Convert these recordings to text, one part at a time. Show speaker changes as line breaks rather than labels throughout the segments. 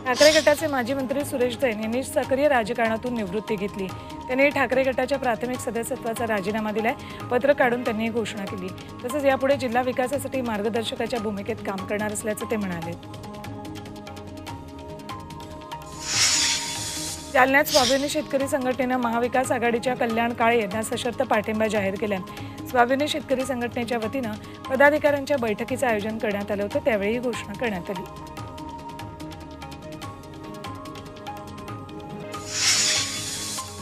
ठाकरे गटाचे माजी मंत्री सुरेश जैन यांनी सक्रिय राजकारणातून निवृत्ती घेतली। त्यांनी ठाकरे गटाच्या प्राथमिक सदस्यत्वाचा राजीनामा दिलाय। पत्र काढून त्यांनी घोषणा केली। तसेच यापुढे जिल्हा विकासासाठी मार्गदर्शकाच्या भूमिकेत काम करणार असल्याचे ते म्हणाले। जालन्यात स्वाभिमानी शेतकरी संघटनेने महाविकास आघाडीच्या कल्याण काळे यांना सशर्त पाठिंबा जाहीर केला। स्वाभिमानी शेतकरी संघटनेच्या वतीने पदाधिकाऱ्यांच्या बैठकीचे आयोजन करण्यात आले होते, त्यावेळी ही घोषणा करण्यात आली।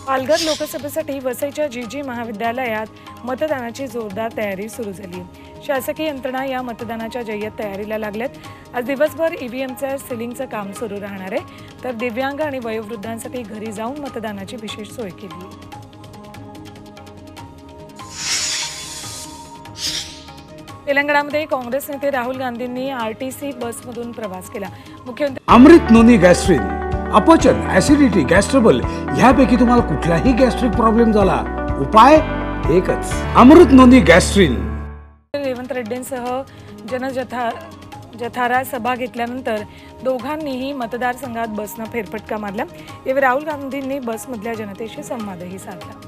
पालघर लोकसभेसाठी वसईच्या जीजी महाविद्यालयात मतदानाची जोरदार तयारी सुरू झाली। शासकीय यंत्रणा या मतदानाच्या जय्यत तयारीला लागल्यात। आज दिवसभर ईव्हीएमचं सिलिंगचं काम सुरू राहणार आहे, तर दिव्यांग आणि वयोवृद्धांसाठी घरी जाऊन मतदानाची विशेष सोय केली आहे। तेलंगणामध्ये काँग्रेस नेते राहुल गांधींनी आरटीसी बसमधून प्रवास केला। मुख्यमंत्री
अमृत नोनी गॅस्ट्रिन, अपचन, ऍसिडिटी, गॅस्ट्रबल ह्यापैकी तुम्हाला कुठलाही गॅस्ट्रिक प्रॉब्लेम झाला, उपाय एकच, अमृत नोनी गॅस्ट्रिन।
रेवंत रेड्डींसह जथारा सभा घेतल्यानंतर दोघांनीही मतदारसंघात बसनं फेरफटका मारला। यावेळी राहुल गांधींनी बसमधल्या जनतेशी संवादही साधला।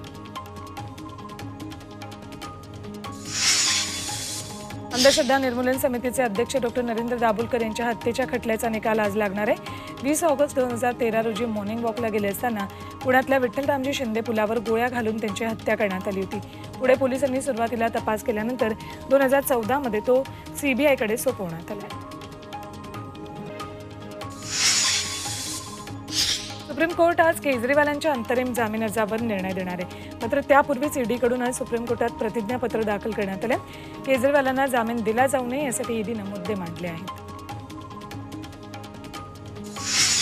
अंधश्रद्धा निर्मूलन समितीचे अध्यक्ष डॉक्टर नरेंद्र दाभोलकर यांच्या हत्येच्या खटल्याचा निकाल आज लागणार आहे। 20 ऑगस्ट 2013 रोजी मॉर्निंग वॉकला गेले असताना पुण्यातल्या विठ्ठलरामजी शिंदे पुलावर गोळ्या घालून त्यांची हत्या करण्यात आली होती। पुढे पोलिसांनी सुरुवातीला तपास केल्यानंतर 2014 मध्ये तो सीबीआयकडे सोपवण्यात आला। सुप्रीम कोर्ट आज केजरीवालांच्या अंतरिम जामीन अर्जावर निर्णय देणार आहे, मात्र त्यापूर्वीच ईडीकडून आज सुप्रीम कोर्टात प्रतिज्ञापत्र दाखल करण्यात आले। केजरीवालांना जामीन दिला जाऊ नये यासाठी ईडीने मुद्दे मांडले आहेत।